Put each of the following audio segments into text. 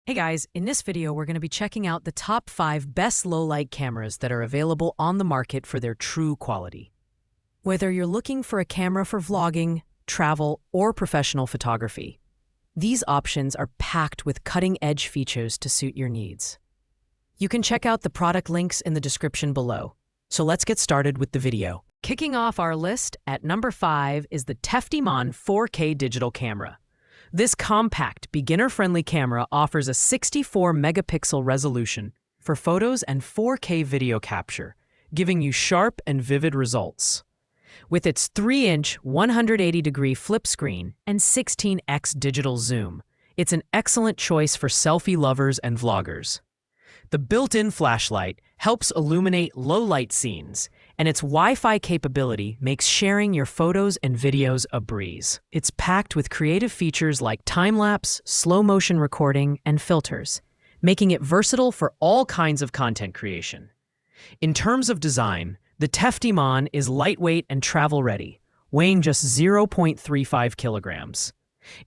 Hey guys, in this video we're going to be checking out the top 5 best low-light cameras that are available on the market for their true quality. Whether you're looking for a camera for vlogging, travel, or professional photography, these options are packed with cutting-edge features to suit your needs. You can check out the product links in the description below. So let's get started with the video. Kicking off our list at number 5 is the Teftimon 4K digital camera. This compact, beginner-friendly camera offers a 64-megapixel resolution for photos and 4K video capture, giving you sharp and vivid results. With its 3-inch 180-degree flip screen and 16x digital zoom, it's an excellent choice for selfie lovers and vloggers. The built-in flashlight helps illuminate low-light scenes, and its Wi-Fi capability makes sharing your photos and videos a breeze. It's packed with creative features like time-lapse, slow-motion recording, and filters, making it versatile for all kinds of content creation. In terms of design, the Teftimon is lightweight and travel-ready, weighing just 0.35 kilograms.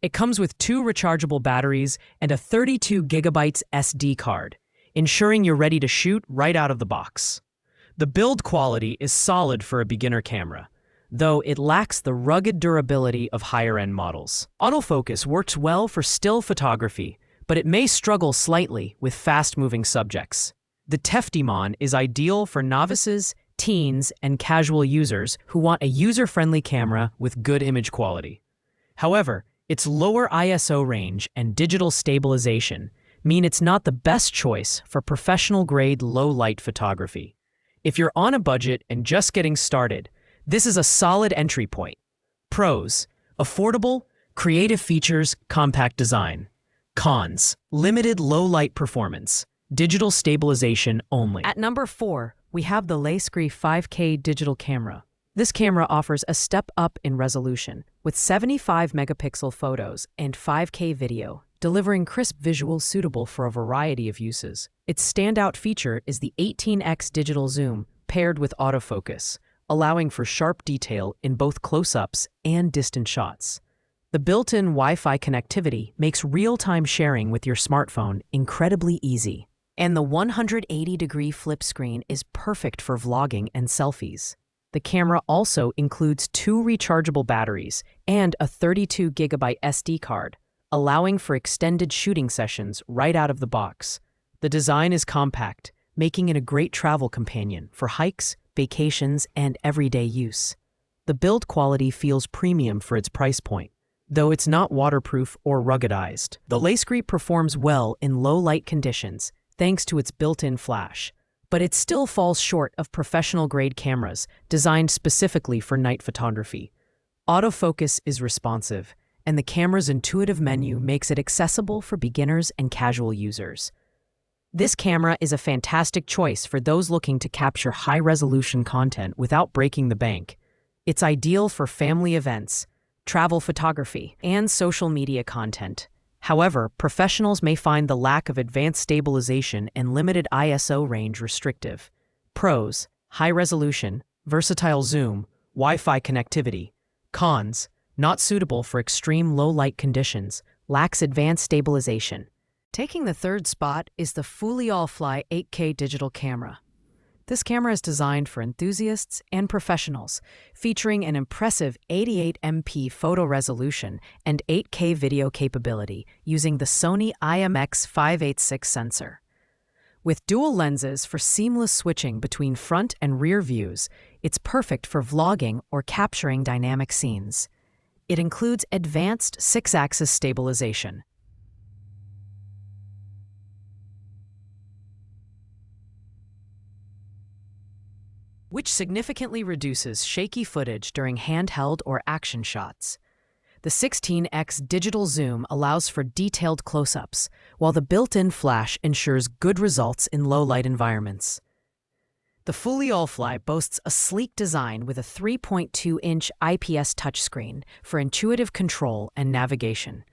It comes with 2 rechargeable batteries and a 32 gigabytes SD card, ensuring you're ready to shoot right out of the box. The build quality is solid for a beginner camera, though it lacks the rugged durability of higher-end models. Autofocus works well for still photography, but it may struggle slightly with fast-moving subjects. The Teftimon is ideal for novices, teens, and casual users who want a user-friendly camera with good image quality. However, its lower ISO range and digital stabilization mean it's not the best choice for professional-grade low-light photography. If you're on a budget and just getting started, this is a solid entry point. Pros: affordable, creative features, compact design. Cons: limited low-light performance, digital stabilization only. At number 4, we have the Insta360 5K digital camera. This camera offers a step up in resolution, with 75-megapixel photos and 5K video, delivering crisp visuals suitable for a variety of uses. Its standout feature is the 18x digital zoom paired with autofocus, allowing for sharp detail in both close-ups and distant shots. The built-in Wi-Fi connectivity makes real-time sharing with your smartphone incredibly easy. And the 180-degree flip screen is perfect for vlogging and selfies. The camera also includes 2 rechargeable batteries and a 32 gigabyte SD card, allowing for extended shooting sessions right out of the box. The design is compact, making it a great travel companion for hikes, vacations, and everyday use. The build quality feels premium for its price point, though it's not waterproof or ruggedized. The Insta360 performs well in low-light conditions thanks to its built-in flash, but it still falls short of professional-grade cameras designed specifically for night photography. Autofocus is responsive, and the camera's intuitive menu makes it accessible for beginners and casual users. This camera is a fantastic choice for those looking to capture high-resolution content without breaking the bank. It's ideal for family events, travel photography, and social media content. However, professionals may find the lack of advanced stabilization and limited ISO range restrictive. Pros: high resolution, versatile zoom, Wi-Fi connectivity. Cons: not suitable for extreme low-light conditions, lacks advanced stabilization. Taking the 3rd spot is the Fly 8K digital camera. This camera is designed for enthusiasts and professionals, featuring an impressive 88MP photo resolution and 8K video capability using the Sony IMX586 sensor. With dual lenses for seamless switching between front and rear views, it's perfect for vlogging or capturing dynamic scenes. It includes advanced 6-axis stabilization, which significantly reduces shaky footage during handheld or action shots. The 16x digital zoom allows for detailed close-ups, while the built-in flash ensures good results in low-light environments. The Fly boasts a sleek design with a 3.2-inch IPS touchscreen for intuitive control and navigation.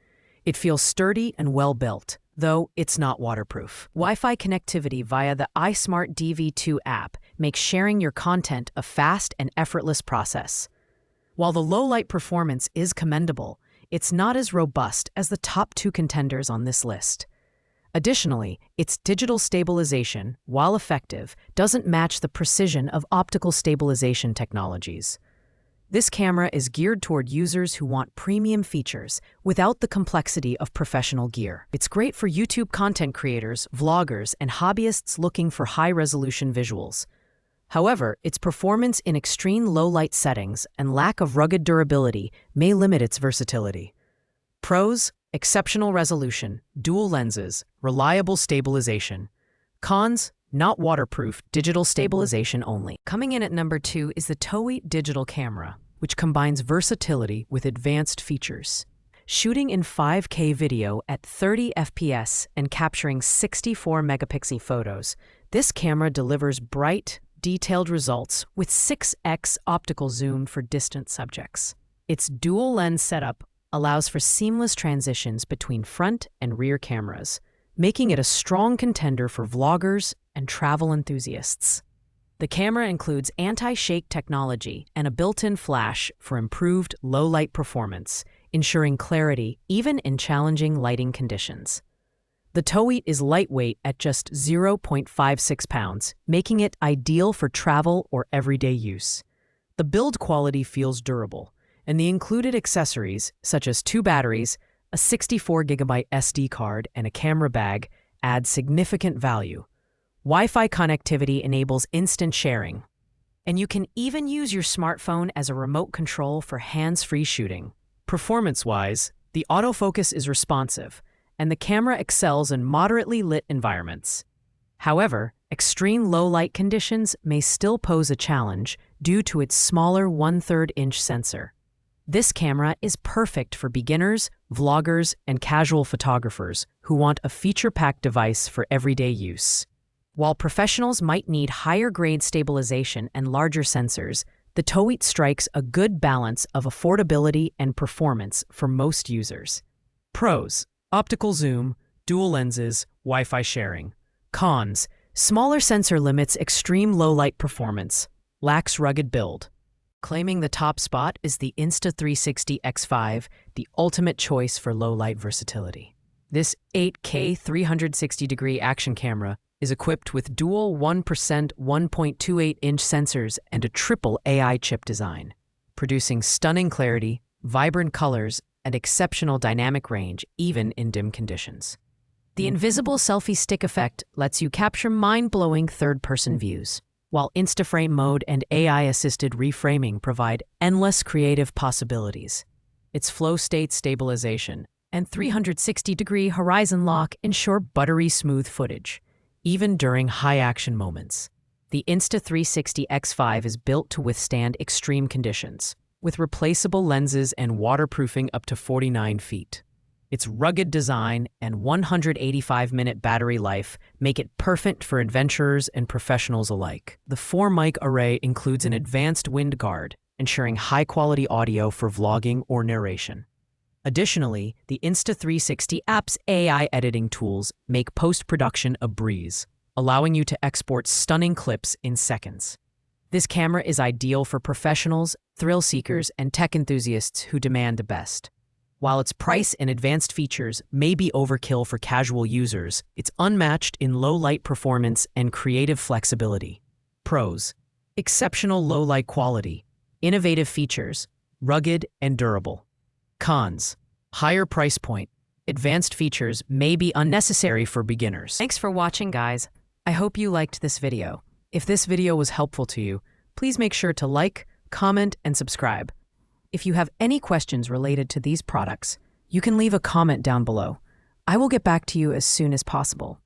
It feels sturdy and well-built, though it's not waterproof. Wi-Fi connectivity via the iSmart DV2 app makes sharing your content a fast and effortless process. While the low-light performance is commendable, it's not as robust as the top 2 contenders on this list. Additionally, its digital stabilization, while effective, doesn't match the precision of optical stabilization technologies. This camera is geared toward users who want premium features without the complexity of professional gear. It's great for YouTube content creators, vloggers, and hobbyists looking for high-resolution visuals. However, its performance in extreme low-light settings and lack of rugged durability may limit its versatility. Pros: exceptional resolution, dual lenses, reliable stabilization. Cons: not waterproof, digital stabilization only. Coming in at number 2 is the Toei digital camera, which combines versatility with advanced features. Shooting in 5K video at 30 FPS and capturing 64 megapixel photos, this camera delivers bright, detailed results with 6x optical zoom for distant subjects. Its dual lens setup allows for seamless transitions between front and rear cameras, making it a strong contender for vloggers and travel enthusiasts. The camera includes anti-shake technology and a built-in flash for improved low-light performance, ensuring clarity even in challenging lighting conditions. The Toei is lightweight at just 0.56 pounds, making it ideal for travel or everyday use. The build quality feels durable, and the included accessories, such as 2 batteries, a 64GB SD card, and a camera bag, add significant value. Wi-Fi connectivity enables instant sharing, and you can even use your smartphone as a remote control for hands-free shooting. Performance-wise, the autofocus is responsive, and the camera excels in moderately lit environments. However, extreme low-light conditions may still pose a challenge due to its smaller 1/3-inch sensor. This camera is perfect for beginners, vloggers, and casual photographers who want a feature-packed device for everyday use. While professionals might need higher-grade stabilization and larger sensors, the Toei strikes a good balance of affordability and performance for most users. Pros: optical zoom, dual lenses, Wi-Fi sharing. Cons: smaller sensor limits extreme low-light performance, lacks rugged build. Claiming the top spot is the Insta360 X5, the ultimate choice for low-light versatility. This 8K 360-degree action camera is equipped with dual 1% 1.28-inch sensors and a triple AI chip design, producing stunning clarity, vibrant colors, and exceptional dynamic range even in dim conditions. The invisible selfie stick effect lets you capture mind-blowing third-person views, while Instaframe mode and AI-assisted reframing provide endless creative possibilities. Its flow state stabilization and 360-degree horizon lock ensure buttery smooth footage, even during high-action moments. The Insta360 X5 is built to withstand extreme conditions, with replaceable lenses and waterproofing up to 49 feet. Its rugged design and 185-minute battery life make it perfect for adventurers and professionals alike. The 4-mic array includes an advanced wind guard, ensuring high-quality audio for vlogging or narration. Additionally, the Insta360 app's AI editing tools make post-production a breeze, allowing you to export stunning clips in seconds. This camera is ideal for professionals, thrill seekers, and tech enthusiasts who demand the best. While its price and advanced features may be overkill for casual users, it's unmatched in low-light performance and creative flexibility. Pros: exceptional low-light quality, innovative features, rugged and durable. Cons: higher price point, advanced features may be unnecessary for beginners. Thanks for watching, guys. I hope you liked this video. If this video was helpful to you, please make sure to like, comment, and subscribe. If you have any questions related to these products, you can leave a comment down below. I will get back to you as soon as possible.